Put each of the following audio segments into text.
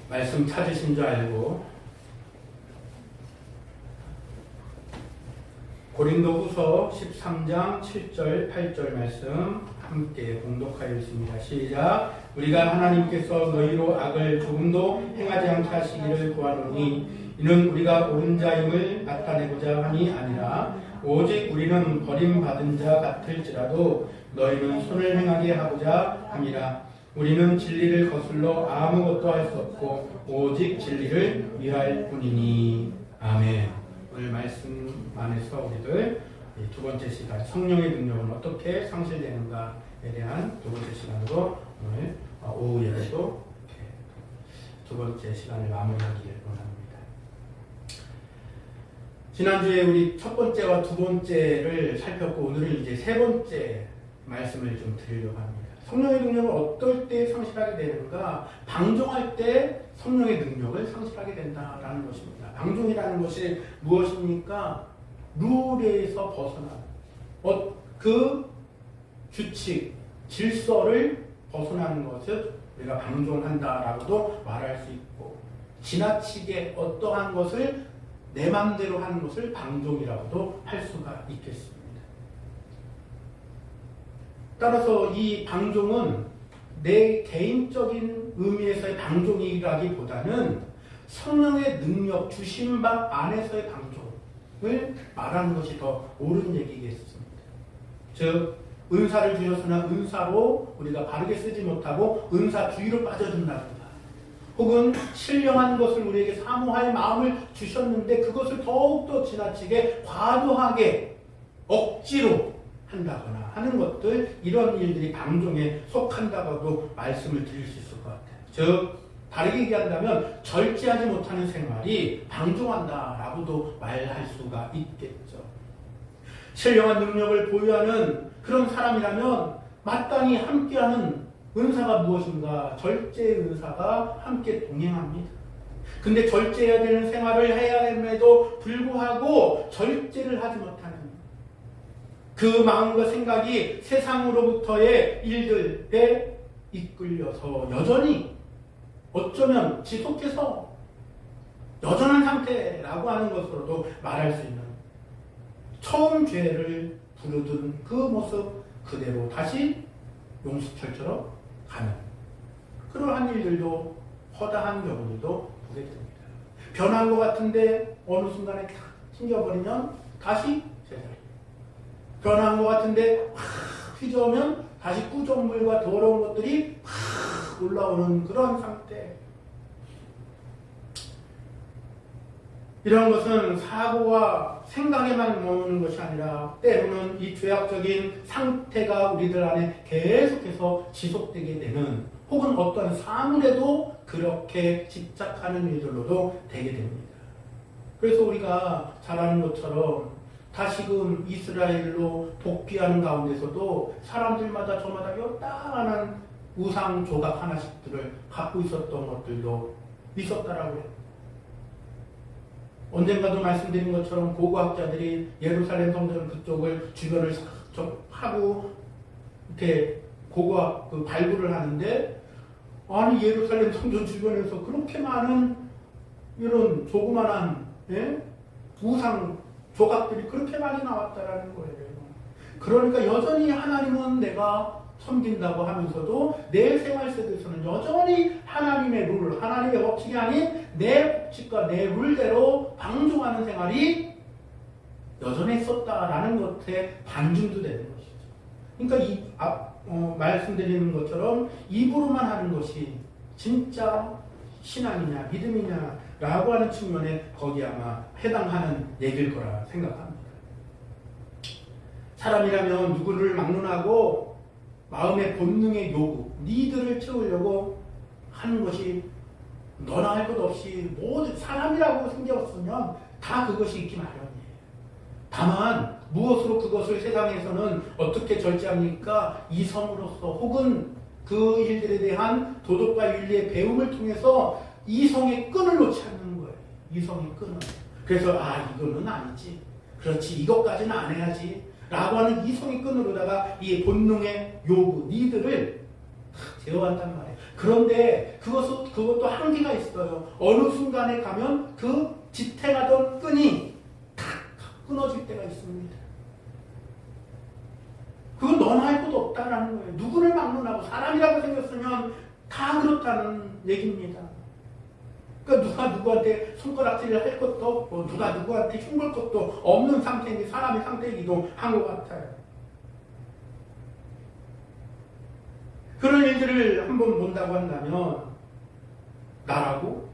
말씀 찾으신 줄 알고 고린도후서 13장 7절 8절 말씀 함께 봉독하여 있습니다. 시작. 우리가 하나님께서 너희로 악을 조금도 행하지 않게 하시기를 구하노니 이는 우리가 옳은 자임을 나타내고자 함이 아니라 오직 우리는 버림받은 자 같을지라도 너희는 선을 행하게 하고자 함이라. 우리는 진리를 거슬러 아무것도 할 수 없고 오직 진리를 위할 뿐이니. 아멘. 오늘 말씀 안에서 우리들 두 번째 시간 성령의 능력은 어떻게 상실되는가에 대한 두 번째 시간으로 오늘 오후 예배도 두 번째 시간을 마무리하기를 원합니다. 지난주에 우리 첫 번째와 두 번째를 살폈고 오늘은 이제 세 번째 말씀을 좀 드리려고 합니다. 성령의 능력을 어떨 때 상실하게 되는가? 방종할 때 성령의 능력을 상실하게 된다라는 것입니다. 방종이라는 것이 무엇입니까? 룰에서 벗어나는 그 규칙, 질서를 벗어나는 것을 우리가 방종한다라고도 말할 수 있고, 지나치게 어떠한 것을 내 맘대로 하는 것을 방종이라고도 할 수가 있겠습니다. 따라서 이 방종은 내 개인적인 의미에서의 방종이라기보다는 성령의 능력, 주심방 안에서의 방종을 말하는 것이 더 옳은 얘기겠습니다. 즉, 은사를 주셨으나 은사로 우리가 바르게 쓰지 못하고 은사 주의로 빠져든다든가, 혹은 신령한 것을 우리에게 사모할 마음을 주셨는데 그것을 더욱더 지나치게 과도하게 억지로 한다거나 하는 것들, 이런 일들이 방종에 속한다고도 말씀을 드릴 수 있을 것 같아요. 즉, 다르게 얘기한다면 절제하지 못하는 생활이 방종한다라고도 말할 수가 있겠죠. 신령한 능력을 보유하는 그런 사람이라면 마땅히 함께하는 은사가 무엇인가? 절제의 은사가 함께 동행합니다. 근데 절제해야 되는 생활을 해야 함에도 불구하고 절제를 하지 못하는 그 마음과 생각이 세상으로부터의 일들에 이끌려서 여전히 어쩌면 지속해서 여전한 상태라고 하는 것으로도 말할 수 있는, 처음 죄를 부르던 그 모습 그대로 다시 용수철처럼 가는 그러한 일들도, 허다한 경우도 보게 됩니다. 변한 것 같은데 어느 순간에 탁 튕겨버리면 다시 제자리, 변한 것 같은데 확 휘저으면 다시 꾸정물과 더러운 것들이 확 올라오는 그런 상태. 이런 것은 사고와 생각에만 머무는 것이 아니라 때로는 이 죄악적인 상태가 우리들 안에 계속해서 지속되게 되는, 혹은 어떤 사물에도 그렇게 집착하는 일들로도 되게 됩니다. 그래서 우리가 잘 아는 것처럼 다시금 이스라엘로 복귀하는 가운데서도 사람들마다 저마다 요따만한 우상 조각 하나씩들을 갖고 있었던 것들도 있었다라고 해요. 언젠가도 말씀드린 것처럼 고고학자들이 예루살렘 성전 그쪽을 주변을 하고 이렇게 고고학 발굴을 하는데, 아니 예루살렘 성전 주변에서 그렇게 많은 이런 조그만한 우상 조각들이 그렇게 많이 나왔다라는 거예요. 그러니까 여전히 하나님은 내가 섬긴다고 하면서도 내 생활 속에서는 여전히 하나님의 룰, 하나님의 법칙이 아닌 내 법칙과 내 룰대로 방종하는 생활이 여전했었다라는 것에 반증도 되는 것이죠. 그러니까 말씀드리는 것처럼 입으로만 하는 것이 진짜 신앙이냐 믿음이냐라고 하는 측면에 거기 아마 해당하는 얘기일 거라 생각합니다. 사람이라면 누구를 막론하고 마음의 본능의 요구, 니들을 채우려고 하는 것이 너나 할 것 없이 모든 사람이라고 생겼으면 다 그것이 있기 마련이에요. 다만 무엇으로 그것을 세상에서는 어떻게 절제합니까? 이성으로서, 혹은 그 일들에 대한 도덕과 윤리의 배움을 통해서 이성의 끈을 놓지 않는 거예요. 이성의 끈을. 그래서 이거는 아니지, 그렇지, 이것까지는 안 해야지 라고 하는 이성의 끈으로다가 이 본능의 요구, 니들을 제어한단 말이에요. 그런데 그것도 한계가 있어요. 어느 순간에 가면 그 지탱하던 끈이 탁 끊어질 때가 있습니다. 그건 너나 할 것도 없다라는 거예요. 누구를 막론하고 사람이라고 생겼으면 다 그렇다는 얘기입니다. 그러니까 누가 누구한테 손가락질을 할 것도 없고 누가 누구한테 흉볼 것도 없는 상태인데 사람의 상태이기도 한 것 같아요. 그런 일들을 한번 본다고 한다면 나라고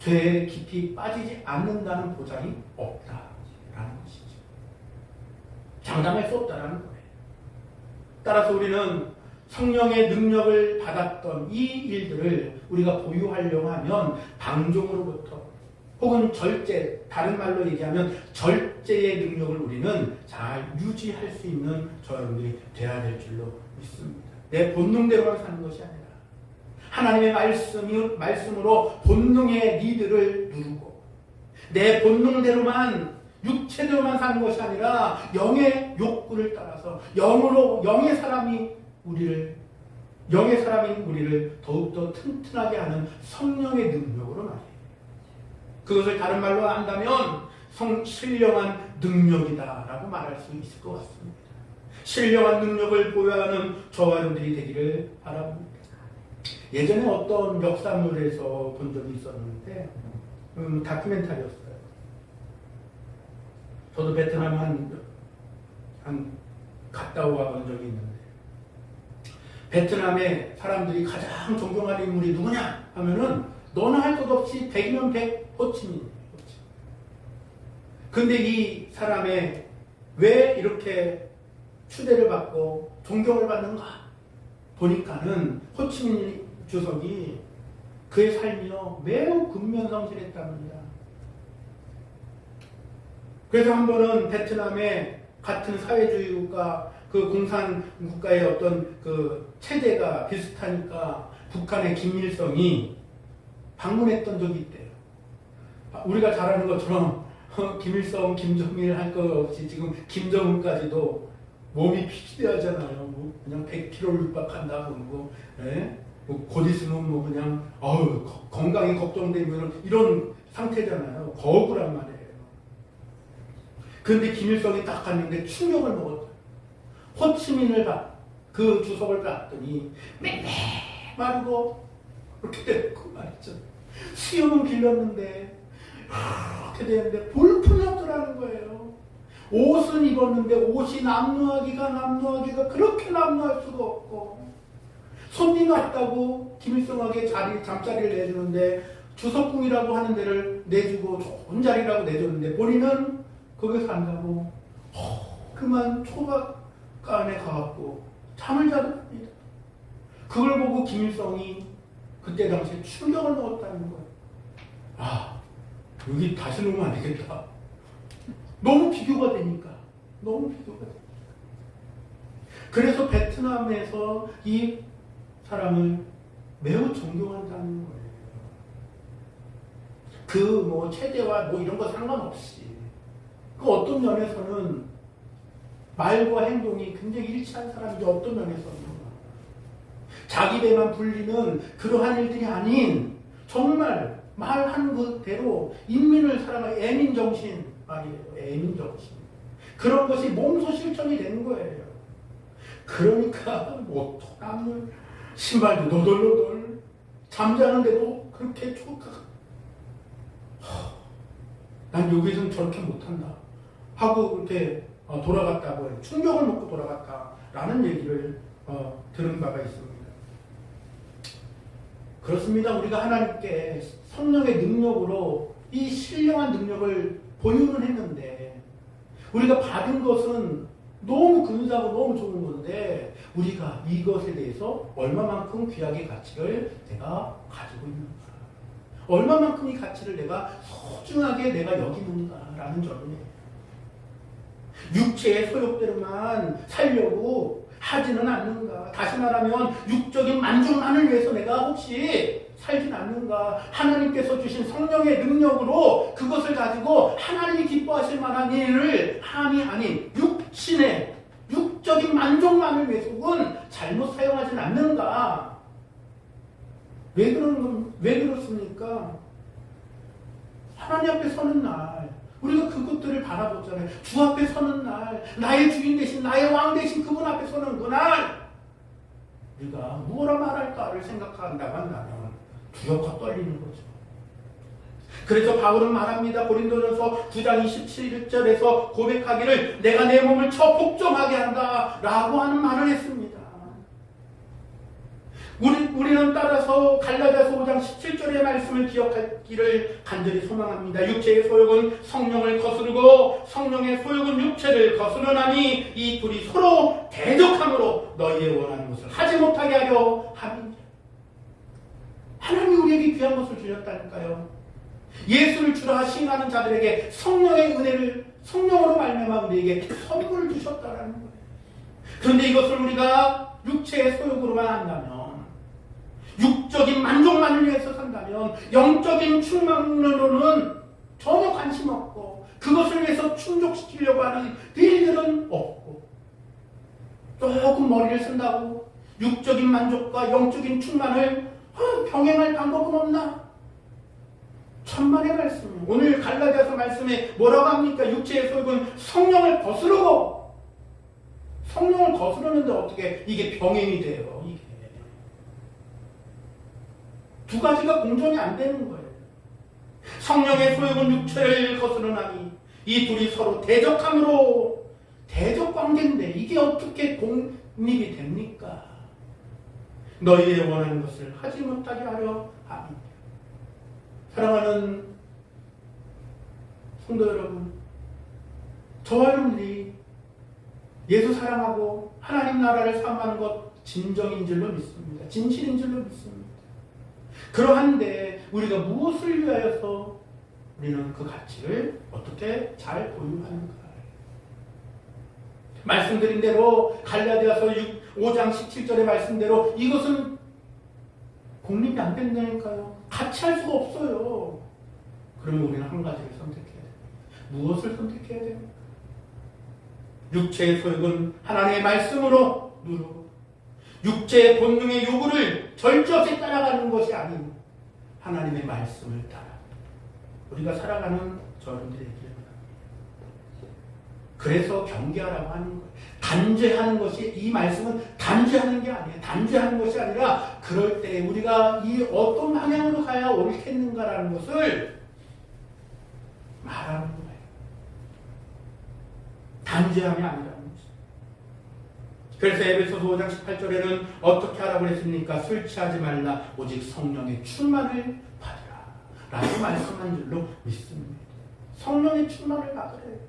죄에 깊이 빠지지 않는다는 보장이 없다라는 것이죠. 장담할 수 없다라는 거예요. 따라서 우리는 성령의 능력을 받았던 이 일들을 우리가 보유하려고 하면 방종으로부터 혹은 절제, 다른 말로 얘기하면 절제의 능력을 우리는 잘 유지할 수 있는 저여러분들이 되어야 될 줄로 믿습니다. 내 본능대로만 사는 것이 아니라 하나님의 말씀으로 본능의 리드를 누르고 내 본능대로만 육체대로만 사는 것이 아니라 영의 욕구를 따라서 영의 사람인 우리를 더욱더 튼튼하게 하는 성령의 능력으로 말이에요. 그것을 다른 말로 한다면 신령한 능력이다라고 말할 수 있을 것 같습니다. 신령한 능력을 보유하는 저와 여러분들이 되기를 바랍니다. 예전에 어떤 역사물에서 본 적이 있었는데 다큐멘터리였어요. 저도 베트남 한 갔다 와 본 적이 있는데 베트남의 사람들이 가장 존경하는 인물이 누구냐 하면은 너나 할 것 없이 100이면 100 호치민이에요. 근데 이 사람의 왜 이렇게 추대를 받고 존경을 받는가 보니까는 호치민 주석이 그의 삶이요 매우 근면성실했답니다. 그래서 한 번은 베트남의 같은 사회주의 국가 그 공산국가의 어떤 그 체제가 비슷하니까 북한의 김일성이 방문했던 적이 있대요. 우리가 잘 아는 것처럼 김일성, 김정일 할 것 없이 지금 김정은까지도 몸이 피폐하잖아요. 뭐 그냥 100kg를 육박한다고 뭐, 곧 있으면 뭐 그냥 건강이 걱정되고 이런 상태잖아요. 거부란 말이에요. 그런데 김일성이 딱 갔는데 충격을 먹었다. 호치민을 그 주석을 봤더니 마르고 그렇게 됐고 말이죠. 수염은 길렀는데 이렇게 되는데 볼품이 없더라는 거예요. 옷은 입었는데 옷이 남루하기가 그렇게 남루할 수가 없고 손님 왔다고 김일성에게 잠자리를 내주는데 주석궁이라고 하는 데를 내주고 좋은 자리라고 내줬는데 본인은 거기서 산다고 그만 초박간에 가갖고 잠을 자답니다. 그걸 보고 김일성이 그때 당시에 충격을 먹었다는 거예요. 여기 다시 놓으면 안 되겠다. 너무 비교가 되니까. 그래서 베트남에서 이 사람을 매우 존경한다는 거예요. 그 체제와 이런 거 상관없이. 그 어떤 면에서는 말과 행동이 굉장히 일치한 사람이죠. 어떤 면에서는. 자기 배만 불리는 그러한 일들이 아닌 정말 말하는 그대로 인민을 사랑하는 애민정신 말이에요. 애민정신. 그런 것이 몸소 실천이 되는 거예요. 그러니까 토나물 신발도 너덜너덜 잠자는데도 그렇게 난 여기서는 저렇게 못한다 하고 그렇게 돌아갔다고 해요. 충격을 먹고 돌아갔다라는 얘기를 들은 바가 있습니다. 그렇습니다. 우리가 하나님께 성령의 능력으로 이 신령한 능력을 보유는 했는데 우리가 받은 것은 너무 근사하고 너무 좋은 건데 우리가 이것에 대해서 얼마만큼 귀하게 가치를 내가 가지고 있는가, 얼마만큼 이 가치를 내가 소중하게 내가 여기는가라는 점이에요. 육체의 소욕대로만 살려고 하지는 않는가. 다시 말하면 육적인 만족만을 위해서 내가 혹시 살진 않는가. 하나님께서 주신 성령의 능력으로 그것을 가지고 하나님이 기뻐하실 만한 일을 함이 아닌 육신의 육적인 만족만을 위해서 혹은 잘못 사용하진 않는가? 왜 그렇습니까? 하나님 앞에 서는 날 우리가 그것들을 바라보잖아요. 주 앞에 서는 날, 나의 주인 대신 나의 왕 대신 그분 앞에 서는 그날 우리가 뭐라 말할까를 생각한다고 한다면 두렵고 떨리는 거죠. 그래서 바울은 말합니다. 고린도전서 9장 27절에서 고백하기를 내가 내 몸을 쳐 복종하게 한다 라고 하는 말을 했습니다. 우리는 따라서 갈라디아서 5장 17절의 말씀을 기억하기를 간절히 소망합니다. 육체의 소욕은 성령을 거스르고 성령의 소욕은 육체를 거스르나니 이 둘이 서로 대적함으로 너희의 원하는 것을 하지 못하게 하려 함이니라. 하나님이 우리에게 귀한 것을 주셨다니까요. 예수를 주라 시인하는 자들에게 성령의 은혜를 성령으로 말미암아 우리에게 선물을 주셨다라는 거예요. 그런데 이것을 우리가 육체의 소욕으로만 한다면, 육적인 만족만을 위해서 산다면, 영적인 충만으로는 전혀 관심 없고 그것을 위해서 충족시키려고 하는 일들은 없고, 조금 머리를 쓴다고 육적인 만족과 영적인 충만을 병행할 방법은 없나? 천만의 말씀이에요. 오늘 갈라디아서 말씀에 뭐라고 합니까? 육체의 소욕은 성령을 거스르고, 성령을 거스르는데 어떻게 이게 병행이 돼요? 이게 두 가지가 공존이 안 되는 거예요. 성령의 소욕은 육체를 거스르나니 이 둘이 서로 대적함으로, 대적 관계인데 이게 어떻게 독립이 됩니까? 너희의 원하는 것을 하지 못하게 하려 함이니라. 사랑하는 성도 여러분, 저와 여러분들이 예수 사랑하고 하나님 나라를 사모하는 것 진정인 줄로 믿습니다. 진실인 줄로 믿습니다. 그러한데 우리가 무엇을 위하여서 우리는 그 가치를 어떻게 잘 보유하는가? 말씀드린 대로 갈라디아서 5장 17절의 말씀대로 이것은 공립이 안 된다니까요. 같이 할 수가 없어요. 그러면 우리는 한 가지를 선택해야 됩니다. 무엇을 선택해야 됩니까? 육체의 소욕은 하나님의 말씀으로 누르고, 육체의 본능의 요구를 절제없이 따라가는 것이 아닌 하나님의 말씀을 따라 우리가 살아가는 저들에게 그래서 경계하라고 하는 거예요. 단죄하는 것이, 이 말씀은 단죄하는 게 아니에요. 단죄하는 것이 아니라 그럴 때 우리가 이 어떤 방향으로 가야 옳겠는가라는 것을 말하는 거예요. 단죄함이 아니라는 거죠. 그래서 에베소서 5장 18절에는 어떻게 하라고 했습니까? 술 취하지 말라 오직 성령의 충만을 받으라 라고 말씀한 줄로 믿습니다. 성령의 충만을 받으래요.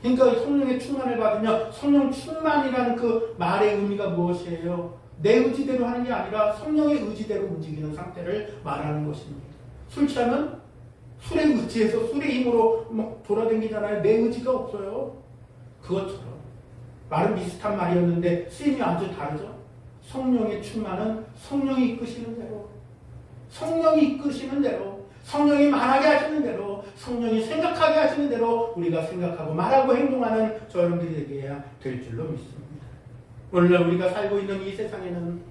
그러니까 성령의 충만을 받으며, 성령 충만이라는 그 말의 의미가 무엇이에요? 내 의지대로 하는 게 아니라 성령의 의지대로 움직이는 상태를 말하는 것입니다. 술 취하면 술에 의지해서 술의 힘으로 막 돌아다니잖아요. 내 의지가 없어요. 그것처럼 말은 비슷한 말이었는데 쓰임이 아주 다르죠. 성령의 충만은 성령이 이끄시는 대로, 성령이 이끄시는 대로, 성령이 말하게 하시는 대로, 성령이 생각하게 하시는 대로 우리가 생각하고 말하고 행동하는 저 여러분들이 되어야 될 줄로 믿습니다. 오늘날 우리가 살고 있는 이 세상에는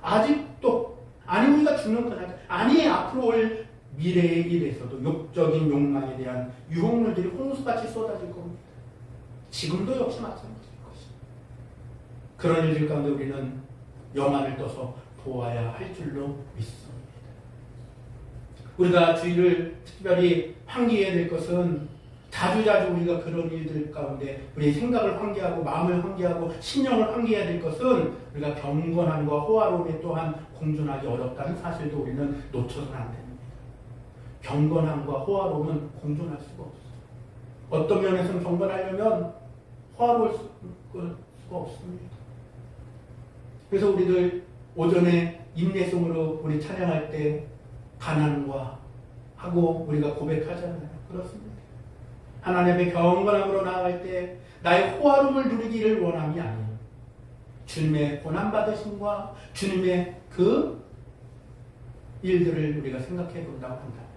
아직도, 아니 우리가 죽는 그날, 아니 앞으로 올 미래의 일에서도 욕적인 욕망에 대한 유혹물들이 홍수같이 쏟아질 겁니다. 지금도 역시 마찬가지일 것입니다. 그런 일들 가운데 우리는 영안을 떠서 보아야 할 줄로 믿습니다. 우리가 주의를 특별히 환기해야 될 것은, 자주자주 우리가 그런 일들 가운데 우리의 생각을 환기하고 마음을 환기하고 신령을 환기해야 될 것은, 우리가 경건함과 호화로움에 또한 공존하기 어렵다는 사실도 우리는 놓쳐서는 안 됩니다. 경건함과 호화로움은 공존할 수가 없어요. 어떤 면에서는 경건하려면 호화로울 수가 없습니다. 그래서 우리들 오전에 인내송으로 우리 찬양할 때 가난과 하고 우리가 고백하잖아요. 그렇습니다. 하나님 앞에 경건함으로 나아갈 때 나의 호화로움을 누리기를 원함이 아니에요. 주님의 고난받으심과 주님의 그 일들을 우리가 생각해 본다고 한다면,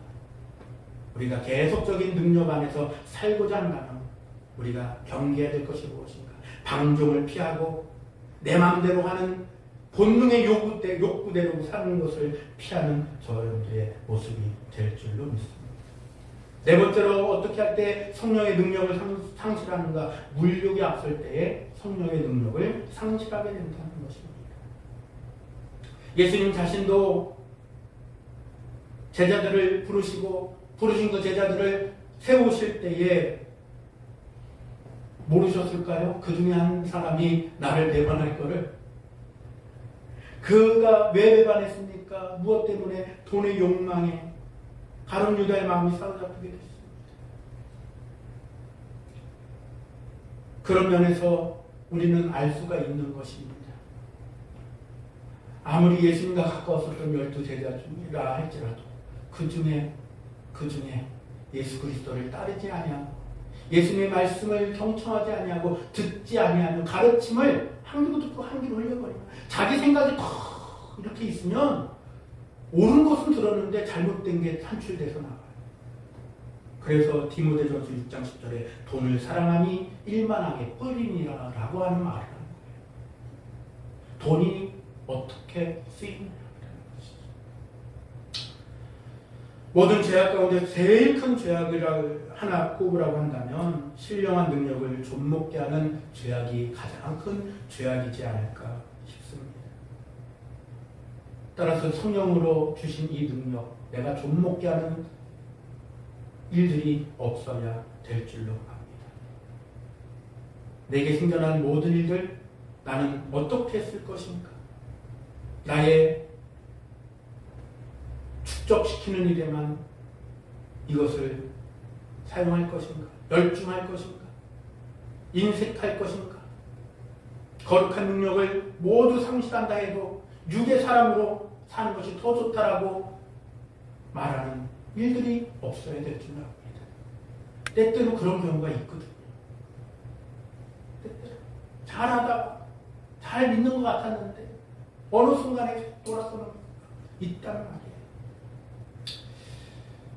우리가 계속적인 능력 안에서 살고자 한다면 우리가 경계해야 될 것이 무엇인가? 방종을 피하고 내 마음대로 하는 본능의 욕구대로 사는 것을 피하는 저들의 모습이 될 줄로 믿습니다. 네 번째로 어떻게 할 때 성령의 능력을 상실하는가? 물욕이 앞설 때에 성령의 능력을 상실하게 된다는 것입니다. 예수님 자신도 제자들을 부르신 그 제자들을 세우실 때에 모르셨을까요? 그 중에 한 사람이 나를 배반할 거를. 그가 왜 배반했습니까? 무엇 때문에? 돈의 욕망에 가룟 유다의 마음이 사로잡히게 됐습니다. 그런 면에서 우리는 알 수가 있는 것입니다. 아무리 예수님과 가까웠었던 12제자라 할지라도 그 중에 예수 그리스도를 따르지 아니하고 예수님의 말씀을 경청하지 아니하고 듣지 아니하는 가르침을 한 귀로 듣고 한 귀로 흘려버리고 자기 생각이 더 이렇게 있으면 옳은 것은 들었는데 잘못된 게 산출돼서 나와요. 그래서 디모데전서 6장 10절에 돈을 사랑하니 일만하게 뿌리니라 라고 하는 말을 하는 거예요. 돈이 어떻게 쓰이느냐라는 것이죠. 모든 죄악 가운데 제일 큰 죄악을 하나 꼽으라고 한다면 신령한 능력을 좀먹게 하는 죄악이 가장 큰 죄악이지 않을까 싶습니다. 따라서 성령으로 주신 이 능력, 내가 좀먹게 하는 일들이 없어야 될 줄로 압니다. 내게 생겨난 모든 일들 나는 어떻게 했을 것인가? 나의 축적시키는 일에만 이것을 사용할 것인가? 열중할 것인가? 인색할 것인가? 거룩한 능력을 모두 상실한다 해도 육의 사람으로 사는 것이 더 좋다라고 말하는 일들이 없어야 될 줄 압니다. 때때로 그런 경우가 있거든요. 때때로 잘하다가 잘 믿는 것 같았는데 어느 순간에 돌아서는 있단 말이에요.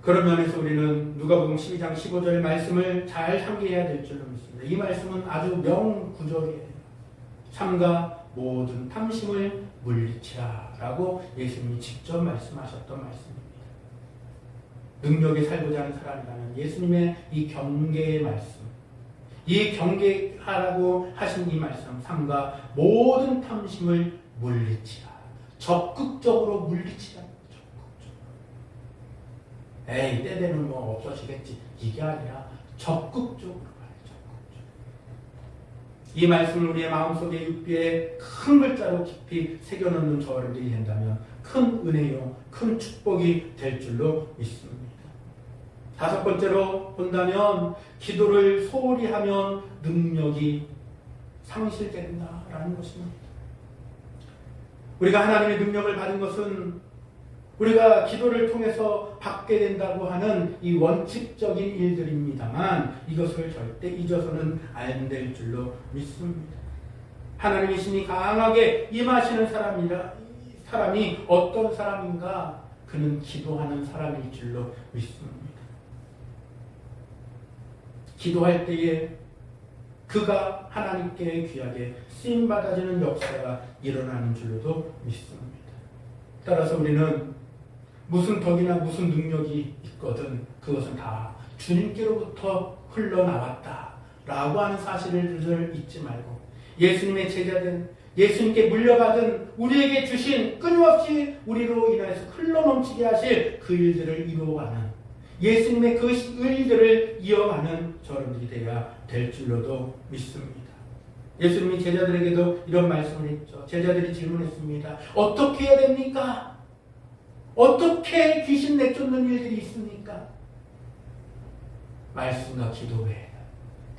그런 면에서 우리는 누가복음 12장 15절 말씀을 잘 상기해야 될 줄로 믿습니다. 이 말씀은 아주 명구절이에요. 삼가 모든 탐심을 물리치라 라고 예수님이 직접 말씀하셨던 말씀입니다. 능력에 살고자 하는 사람이라면 예수님의 이 경계의 말씀, 이 경계하라고 하신 이 말씀, 삼가 모든 탐심을 물리치라. 적극적으로 물리치라. 에이, 때 되면 뭐 없어지겠지. 이게 아니라 적극적으로 가요. 적극적으로. 이 말씀을 우리의 마음속에 육비에 큰 글자로 깊이 새겨놓는 저들이 된다면 큰 은혜요, 큰 축복이 될 줄로 믿습니다. 다섯 번째로 본다면 기도를 소홀히 하면 능력이 상실된다라는 것입니다. 우리가 하나님의 능력을 받은 것은 우리가 기도를 통해서 받게 된다고 하는 이 원칙적인 일들입니다만 이것을 절대 잊어서는 안 될 줄로 믿습니다. 하나님의 신이 강하게 임하시는 사람이 어떤 사람인가? 그는 기도하는 사람일 줄로 믿습니다. 기도할 때에 그가 하나님께 귀하게 쓰임받아지는 역사가 일어나는 줄로도 믿습니다. 따라서 우리는 무슨 덕이나 무슨 능력이 있거든 그것은 다 주님께로부터 흘러나왔다 라고 하는 사실을 잊지 말고 예수님의 제자된 예수님께 물려받은 우리에게 주신 끊임없이 우리로 인해서 흘러넘치게 하실 그 일들을 이루어가는 예수님의 그 일들을 이어가는 저런들이 되어야 될 줄로도 믿습니다. 예수님이 제자들에게도 이런 말씀을 했죠. 제자들이 질문했습니다. 어떻게 해야 됩니까? 어떻게 귀신 내쫓는 일들이 있습니까? 말씀과 기도 외에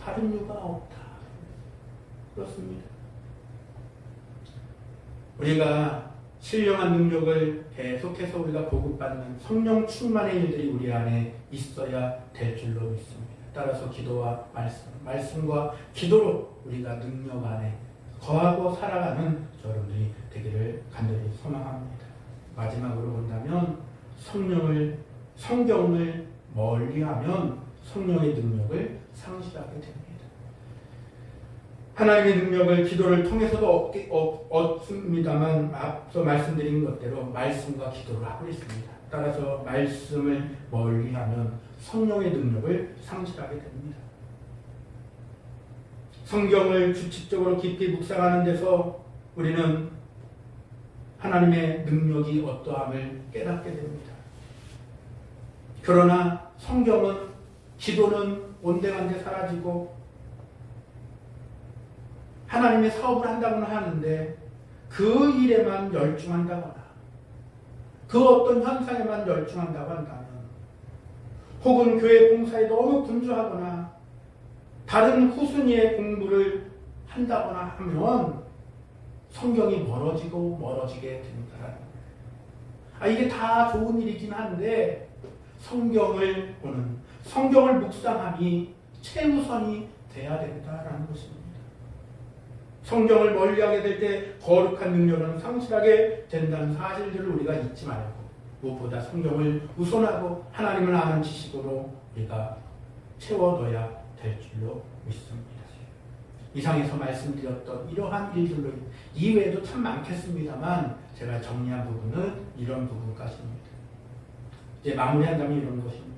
다른 이유가 없다. 그렇습니다. 우리가 신령한 능력을 계속해서 우리가 보급받는 성령 충만의 일들이 우리 안에 있어야 될 줄로 믿습니다. 따라서 기도와 말씀과 기도로 우리가 능력 안에 거하고 살아가는 여러분들이 되기를 간절히 소망합니다. 마지막으로 본다면 성경을 멀리하면 성령의 능력을 상실하게 됩니다. 하나님의 능력을 기도를 통해서도 얻습니다만 앞서 말씀드린 것대로 말씀과 기도를 하고 있습니다. 따라서 말씀을 멀리하면 성령의 능력을 상실하게 됩니다. 성경을 규칙적으로 깊이 묵상하는 데서 우리는 하나님의 능력이 어떠함을 깨닫게 됩니다. 그러나 성경은, 기도는 온데간데 사라지고 하나님의 사업을 한다고는 하는데 그 일에만 열중한다거나 그 어떤 현상에만 열중한다고 한다면, 혹은 교회 봉사에 너무 분주하거나 다른 후순위의 공부를 한다거나 하면 성경이 멀어지게 된다라는 거예요. 이게 다 좋은 일이긴 한데 성경을 보는, 성경을 묵상함이 최우선이 돼야 된다라는 것입니다. 성경을 멀리하게 될 때 거룩한 능력은 상실하게 된다는 사실들을 우리가 잊지 말고, 무엇보다 성경을 우선하고 하나님을 아는 지식으로 우리가 채워둬야 될 줄로 믿습니다. 이상에서 말씀드렸던 이러한 일들로, 이외에도 참 많겠습니다만 제가 정리한 부분은 이런 부분까지입니다. 이제 마무리한다면 이런 것입니다.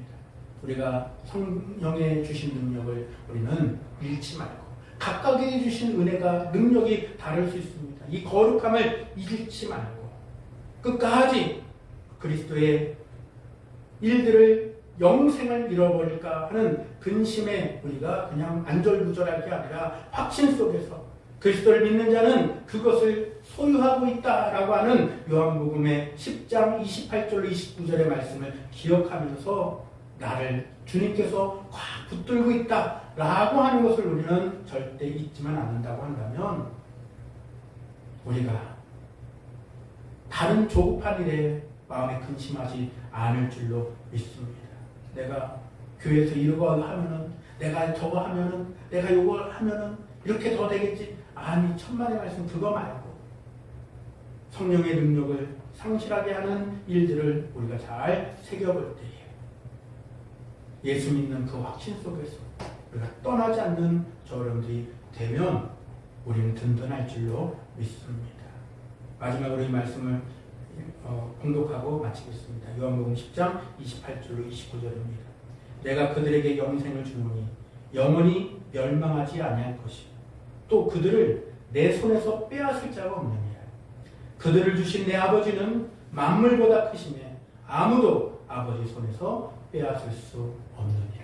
우리가 성령에 주신 능력을 우리는 잃지 말고, 각각에게 주신 은혜가, 능력이 다를 수 있습니다. 이 거룩함을 잊지 말고 끝까지 그리스도의 일들을, 영생을 잃어버릴까 하는 근심에 우리가 그냥 안절부절할 게 아니라 확신 속에서 그리스도를 믿는 자는 그것을 소유하고 있다라고 하는 요한복음의 10장 28절로 29절의 말씀을 기억하면서 나를 주님께서 꽉 붙들고 있다라고 하는 것을 우리는 절대 잊지만 않는다고 한다면 우리가 다른 조급한 일에 마음에 근심하지 않을 줄로 믿습니다. 내가 교회에서 이러고 하면은, 내가 저거 하면은, 내가 요걸 하면은 이렇게 더 되겠지. 아니, 천만의 말씀 그거 말고 성령의 능력을 상실하게 하는 일들을 우리가 잘 새겨볼 때에 예수 믿는 그 확신 속에서 우리가 떠나지 않는 저런들이 되면 우리는 든든할 줄로 믿습니다. 마지막으로 이 말씀을 공독하고 마치겠습니다. 요한복음 10장 28절로 29절입니다. 내가 그들에게 영생을 주노니 영원히 멸망하지 아니할 것이요 또 그들을 내 손에서 빼앗을 자가 없느니라. 그들을 주신 내 아버지는 만물보다 크시며 아무도 아버지 손에서 빼앗을 수 없느니라.